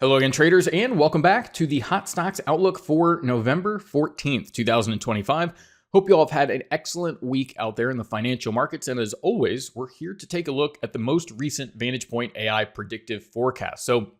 Hello again, traders, and welcome back to the Hot Stocks Outlook for November 14th, 2025. Hope you all have had an excellent week out there in the financial markets. And as always, we're here to take a look at the most recent VantagePoint AI predictive forecast. So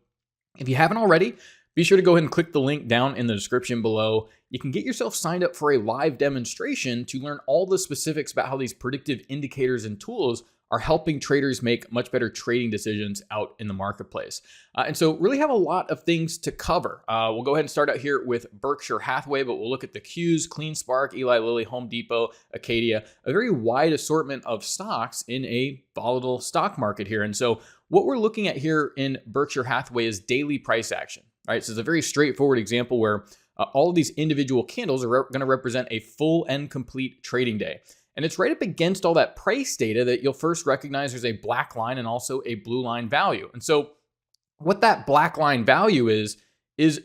if you haven't already, be sure to go ahead and click the link down in the description below. You can get yourself signed up for a live demonstration to learn all the specifics about how these predictive indicators and tools are helping traders make much better trading decisions out in the marketplace. And so really have a lot of things to cover. We'll go ahead and start out here with Berkshire Hathaway, but we'll look at the Qs, CleanSpark, Eli Lilly, Home Depot, Acadia, a very wide assortment of stocks in a volatile stock market here. And so what we're looking at here in Berkshire Hathaway is daily price action, right? So it's a very straightforward example where all of these individual candles are going to represent a full and complete trading day. And it's right up against all that price data that you'll first recognize there's a black line and also a blue line value. And so what that black line value is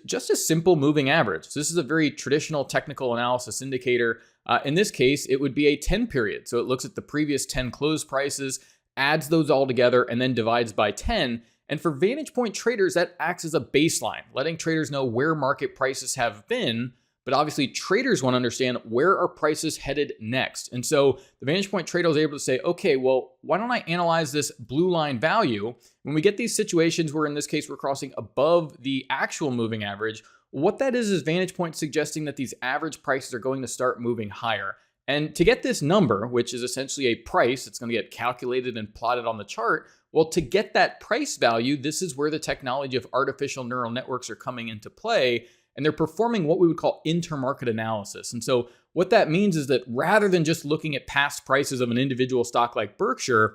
just a simple moving average. So this is a very traditional technical analysis indicator. In this case, it would be a 10 period. So it looks at the previous 10 close prices, adds those all together, and then divides by 10. And for VantagePoint traders, that acts as a baseline, letting traders know where market prices have been. But obviously, traders want to understand where are prices headed next. And so the VantagePoint trader was able to say, okay, well, why don't I analyze this blue line value? When we get these situations where in this case, we're crossing above the actual moving average, what that is VantagePoint suggesting that these average prices are going to start moving higher. And to get this number, which is essentially a price, it's going to get calculated and plotted on the chart. Well, to get that price value, this is where the technology of artificial neural networks are coming into play. And they're performing what we would call intermarket analysis. And so what that means is that rather than just looking at past prices of an individual stock like Berkshire,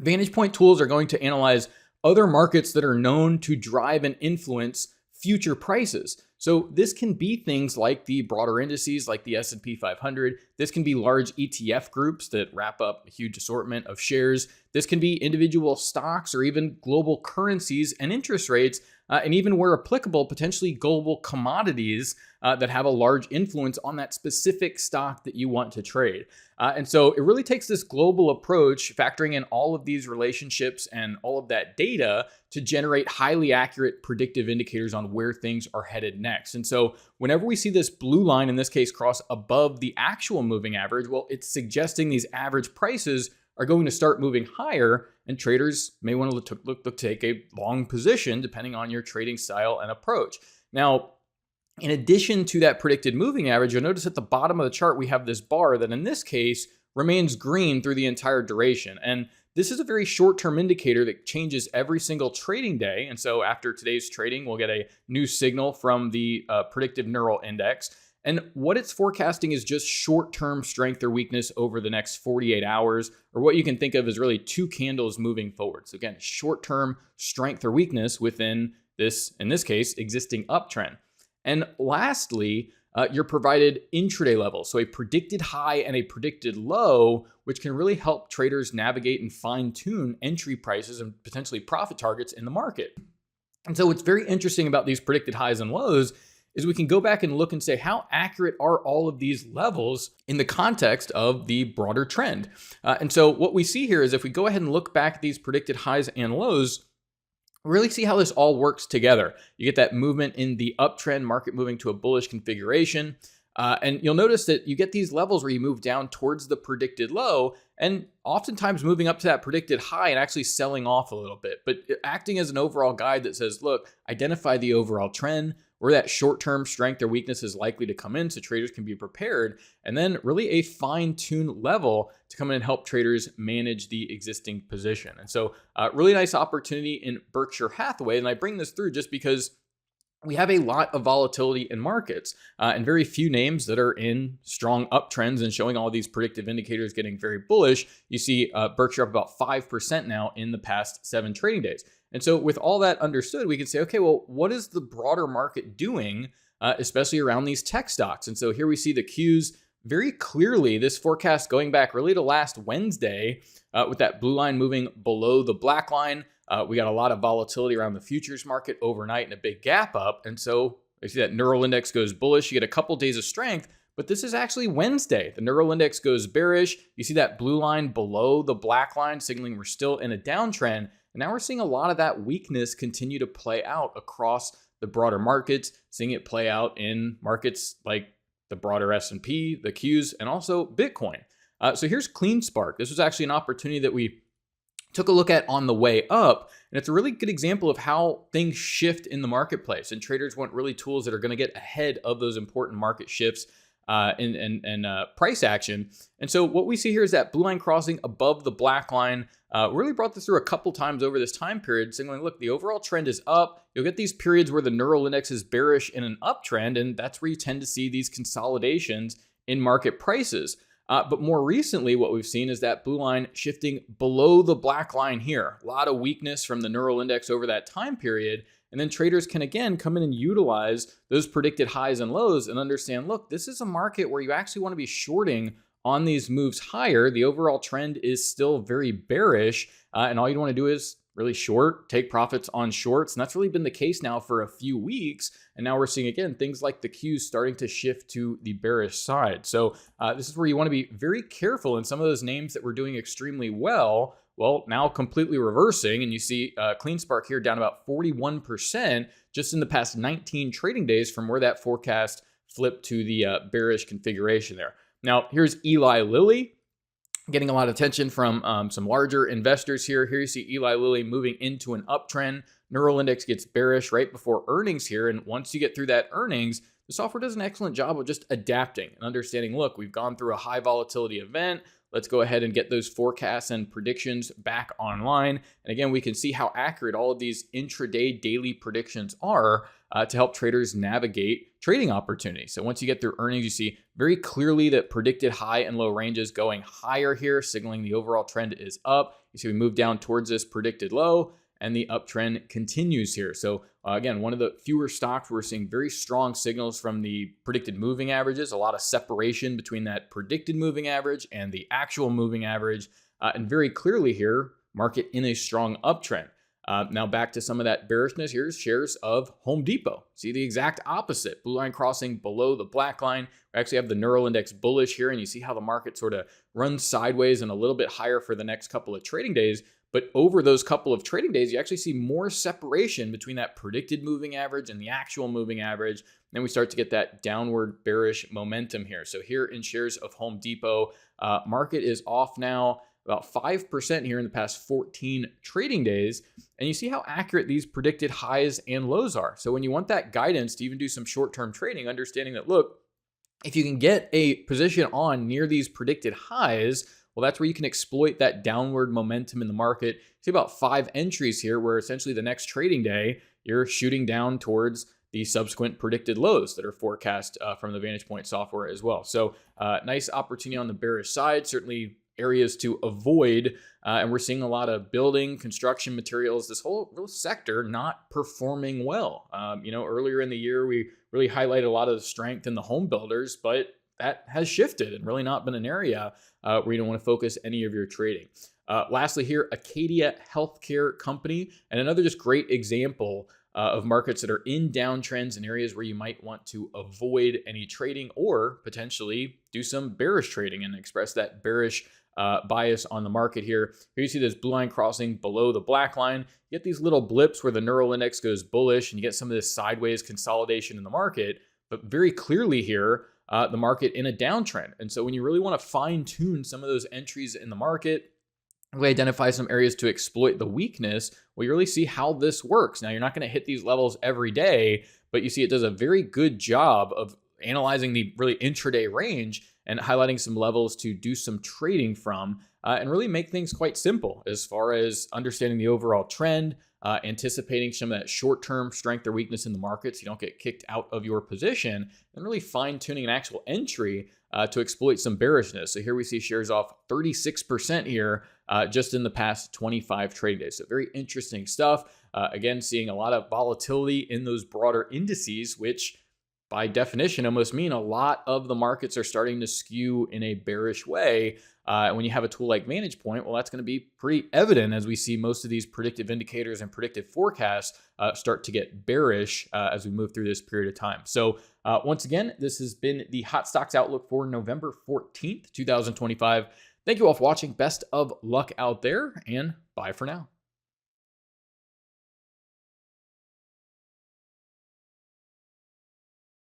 VantagePoint tools are going to analyze other markets that are known to drive and influence future prices. So this can be things like the broader indices like the S&P 500. This can be large ETF groups that wrap up a huge assortment of shares. This can be individual stocks or even global currencies and interest rates, and even where applicable, potentially global commodities that have a large influence on that specific stock that you want to trade. And so it really takes this global approach, factoring in all of these relationships and all of that data to generate highly accurate predictive indicators on where things are headed next. And so whenever we see this blue line, in this case, cross above the actual moving average, well, it's suggesting these average prices are going to start moving higher, and traders may want to look to take a long position depending on your trading style and approach. Now, in addition to that predicted moving average, you'll notice at the bottom of the chart, we have this bar that in this case remains green through the entire duration. And this is a very short-term indicator that changes every single trading day. And so after today's trading, we'll get a new signal from the predictive neural index. And what it's forecasting is just short-term strength or weakness over the next 48 hours, or what you can think of as really two candles moving forward. So again, short-term strength or weakness within this, in this case, existing uptrend. And lastly, you're provided intraday levels, so a predicted high and a predicted low, which can really help traders navigate and fine-tune entry prices and potentially profit targets in the market. And so what's very interesting about these predicted highs and lows is we can go back and look and say, how accurate are all of these levels in the context of the broader trend? And so what we see here is if we go ahead and look back at these predicted highs and lows, really see how this all works together. You get that movement in the uptrend market moving to a bullish configuration. And you'll notice that you get these levels where you move down towards the predicted low and oftentimes moving up to that predicted high and actually selling off a little bit, but acting as an overall guide that says, look, identify the overall trend, where that short-term strength or weakness is likely to come in so traders can be prepared, and then really a fine-tuned level to come in and help traders manage the existing position. And so really nice opportunity in Berkshire Hathaway. And I bring this through just because we have a lot of volatility in markets and very few names that are in strong uptrends and showing all these predictive indicators getting very bullish. You see Berkshire up about 5% now in the past 7 trading days. And so with all that understood, we can say, okay, well, what is the broader market doing, especially around these tech stocks? And so here we see the Qs very clearly, this forecast going back really to last Wednesday with that blue line moving below the black line. We got a lot of volatility around the futures market overnight and a big gap up. And so you see that neural index goes bullish. You get a couple days of strength, but this is actually Wednesday. The neural index goes bearish. You see that blue line below the black line signaling we're still in a downtrend. And now we're seeing a lot of that weakness continue to play out across the broader markets, seeing it play out in markets like the broader S&P, the Qs, and also Bitcoin. So here's CleanSpark. This was actually an opportunity that we took a look at on the way up, and it's a really good example of how things shift in the marketplace, and traders want really tools that are going to get ahead of those important market shifts and price action. And so what we see here is that blue line crossing above the black line really brought this through a couple times over this time period, signaling, look, the overall trend is up. You'll get these periods where the neural index is bearish in an uptrend, and that's where you tend to see these consolidations in market prices. But more recently, what we've seen is that blue line shifting below the black line here. A lot of weakness from the neural index over that time period. And then traders can, again, come in and utilize those predicted highs and lows and understand, look, this is a market where you actually want to be shorting on these moves higher. The overall trend is still very bearish. And all you want to do is really short, take profits on shorts. And that's really been the case now for a few weeks. And now we're seeing, again, things like the Qs starting to shift to the bearish side. So this is where you want to be very careful. And some of those names that were doing extremely well, now completely reversing. And you see CleanSpark here down about 41% just in the past 19 trading days from where that forecast flipped to the bearish configuration there. Now, here's Eli Lilly, getting a lot of attention from some larger investors here. Here you see Eli Lilly moving into an uptrend. Neural index gets bearish right before earnings here. And once you get through that earnings, the software does an excellent job of just adapting and understanding, look, we've gone through a high volatility event. Let's go ahead and get those forecasts and predictions back online. And again, we can see how accurate all of these intraday daily predictions are to help traders navigate trading opportunities. So once you get through earnings, you see very clearly that predicted high and low ranges going higher here, signaling the overall trend is up. You see we move down towards this predicted low, and the uptrend continues here. So again, one of the fewer stocks we're seeing very strong signals from the predicted moving averages, a lot of separation between that predicted moving average and the actual moving average. And very clearly here, market in a strong uptrend. Now back to some of that bearishness. Here's shares of Home Depot. See the exact opposite. Blue line crossing below the black line. We actually have the neural index bullish here, and you see how the market sort of runs sideways and a little bit higher for the next couple of trading days. But over those couple of trading days, you actually see more separation between that predicted moving average and the actual moving average. Then we start to get that downward bearish momentum here. So here in shares of Home Depot, market is off now about 5% here in the past 14 trading days. And you see how accurate these predicted highs and lows are. So when you want that guidance to even do some short-term trading, understanding that, look, if you can get a position on near these predicted highs, well, that's where you can exploit that downward momentum in the market. You see about 5 entries here where essentially the next trading day, you're shooting down towards the subsequent predicted lows that are forecast from the VantagePoint software as well. So nice opportunity on the bearish side, certainly areas to avoid. And we're seeing a lot of building, construction materials, this whole sector not performing well. Earlier in the year, we really highlighted a lot of the strength in the home builders, but that has shifted and really not been an area where you don't want to focus any of your trading. Lastly here, Acadia healthcare company, and another just great example of markets that are in downtrends and areas where you might want to avoid any trading or potentially do some bearish trading and express that bearish bias on the market here. Here you see this blue line crossing below the black line. You get these little blips where the neural index goes bullish and you get some of this sideways consolidation in the market, but very clearly here, the market in a downtrend. And so when you really want to fine tune some of those entries in the market, really identify some areas to exploit the weakness, well, you really see how this works. Now, you're not going to hit these levels every day, but you see it does a very good job of analyzing the really intraday range and highlighting some levels to do some trading from and really make things quite simple as far as understanding the overall trend, anticipating some of that short-term strength or weakness in the markets. You don't get kicked out of your position, and really fine-tuning an actual entry to exploit some bearishness. So here we see shares off 36% here just in the past 25 trading days. So very interesting stuff. Again, seeing a lot of volatility in those broader indices, which by definition almost mean a lot of the markets are starting to skew in a bearish way. And when you have a tool like VantagePoint, well, that's going to be pretty evident as we see most of these predictive indicators and predictive forecasts start to get bearish as we move through this period of time. So once again, this has been the Hot Stocks Outlook for November 14th, 2025. Thank you all for watching. Best of luck out there, and bye for now.